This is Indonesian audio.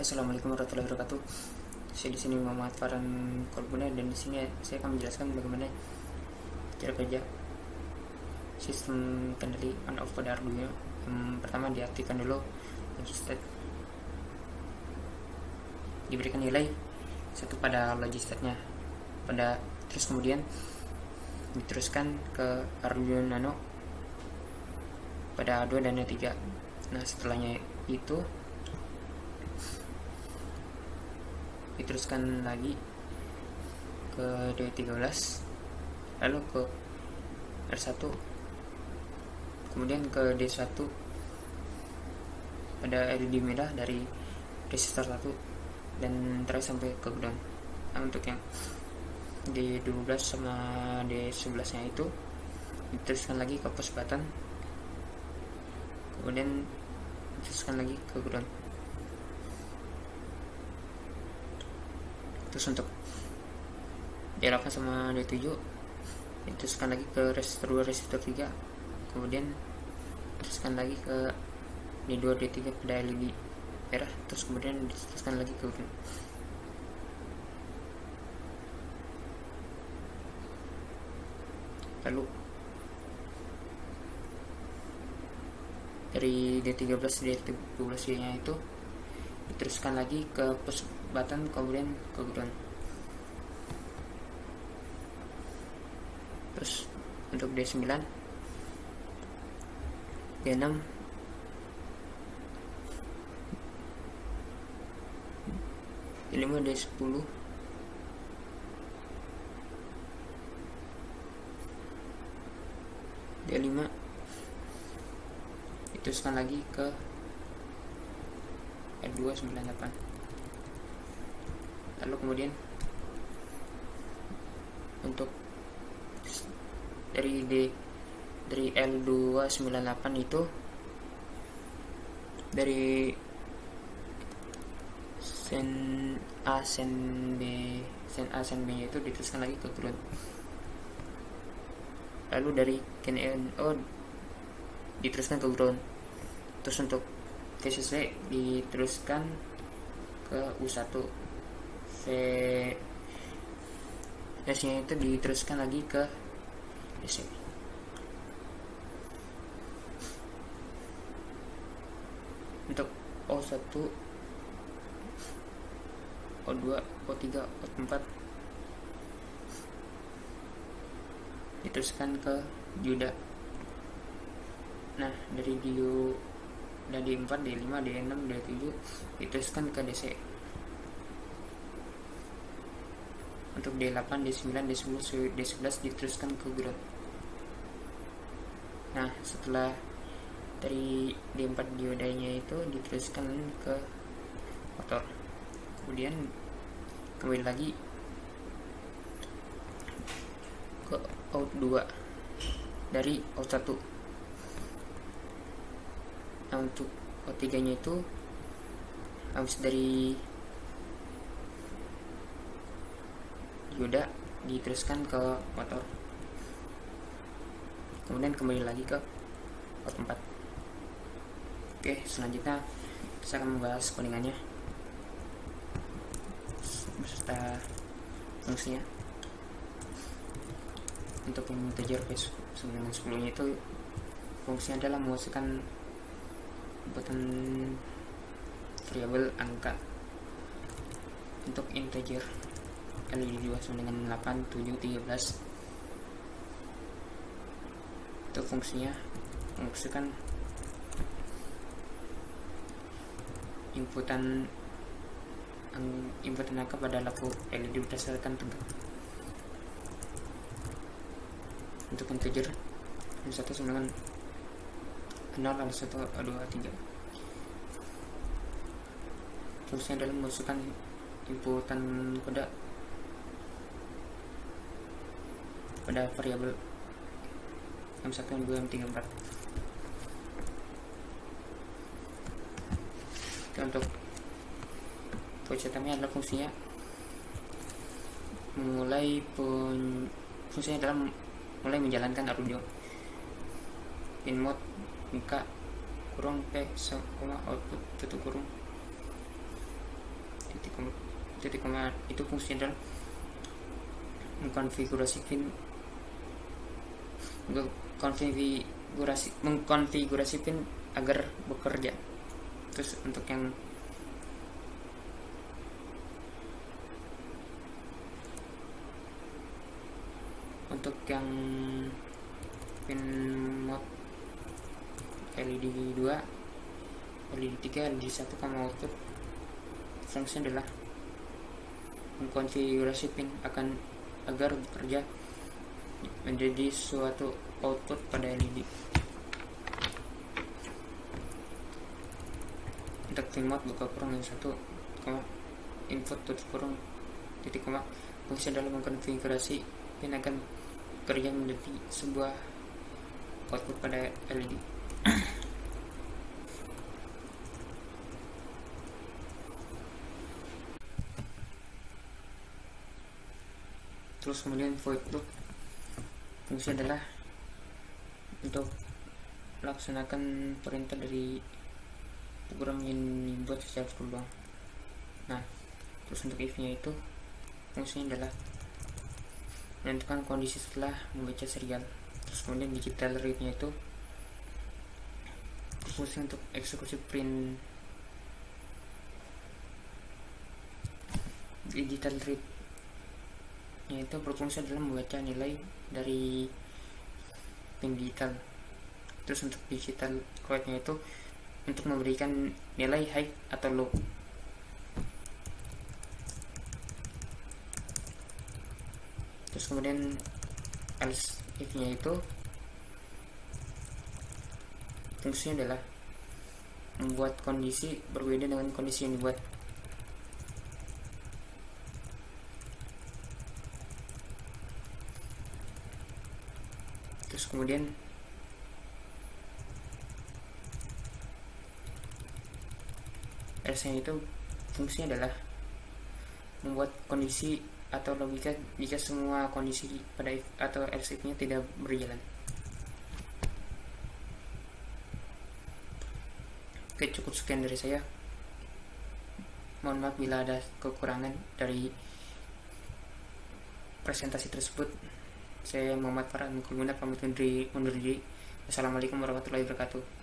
Assalamualaikum warahmatullahi wabarakatuh. Saya di sini Muhammad Farhan Kolbuna, dan di sini saya akan menjelaskan bagaimana cara kerja sistem kendali on off pada Arduino. Yang pertama, diaktifkan dulu logistat, diberikan nilai 1 pada logistatnya, terus kemudian diteruskan ke Arduino Nano pada A2 dan A3. Nah, setelahnya itu diteruskan lagi ke D13, lalu ke R1, kemudian ke D1 pada LED merah dari resistor 1, dan terakhir sampai ke ground. Nah, untuk yang D12 sama D11 nya itu diteruskan lagi ke push button, kemudian diteruskan lagi ke ground. Terus untuk D8 sama D7 diteruskan lagi ke resistor 2, resistor 3, kemudian diteruskan lagi ke D2, D3 pada LED merah, terus kemudian diteruskan lagi ke ground. Lalu dari D13, D12 nya itu diteruskan lagi ke push button, kemudian ke ground. Terus untuk D9, D6, D5, D10, D5 diteruskan lagi ke R298. Lalu kemudian untuk dari L298 itu, dari sen A sen B itu diteruskan lagi ke ground. Lalu dari KNO diteruskan ke ground. Terus untuk VCC diteruskan ke U1, VS nya itu diteruskan lagi ke DC. Untuk O1, O2, O3, O4 diteruskan ke Juda. Nah, dari D4, D5, D6, D7 diteruskan ke DC. Untuk D8, D9, D10, D11 diteruskan ke ground. Nah, setelah dari D4 diodanya itu diteruskan ke motor, kemudian kembali lagi ke out 2 dari out 1. Nah, untuk out 3 nya itu habis dari Yoda diteruskan ke motor, kemudian kembali lagi ke out 4. Oke, selanjutnya saya akan membahas codingannya beserta fungsinya. Untuk integer V910 nya itu fungsinya adalah menghasilkan inputan variabel angka. Untuk integer LED 2 sama dengan 8, 7, 13 itu fungsinya menghasilkan inputan angka pada lampu LED berdasarkan bentuk. Untuk integer yang 1 sama dengan 0, lalu 1, 2, 3 fungsinya adalah memasukkan inputan kode pada variabel M1, M2, M3, M4. Untuk fungsinya adalah fungsinya adalah mulai menjalankan Arduino. In mode buka kurung P output tutup kurung. titik koma itu fungsinya adalah mengkonfigurasi pin agar bekerja. Terus untuk yang pin mode LED 2, LED 3, LED 1 kamu output, fungsinya adalah mengkonfigurasi pin agar bekerja menjadi suatu output pada LED. Untuk pin mode buka kurung yang 1, input tutup kurung titik koma, fungsi adalah mengkonfigurasi pin akan bekerja menjadi sebuah output pada LED. Terus kemudian void loop, fungsi adalah untuk melaksanakan perintah dari program yang dibuat secara berulang. Nah, terus untuk if nya itu fungsinya adalah menentukan kondisi setelah membaca serial. Terus kemudian digital read nya itu fungsi untuk eksekusi print. Digital read nya itu berfungsi adalah membaca nilai dari pin digital. Terus untuk digital code nya itu untuk memberikan nilai high atau low. Terus kemudian else if nya itu fungsinya adalah membuat kondisi berbeda dengan kondisi yang dibuat. Terus kemudian else nya itu fungsinya adalah membuat kondisi atau logika jika semua kondisi pada if atau else if nya tidak berjalan. Oke, cukup sekian dari saya. Mohon maaf bila ada kekurangan dari presentasi tersebut. Saya Muhammad Farhan Kulmuna pamit undur diri. Assalamualaikum warahmatullahi wabarakatuh.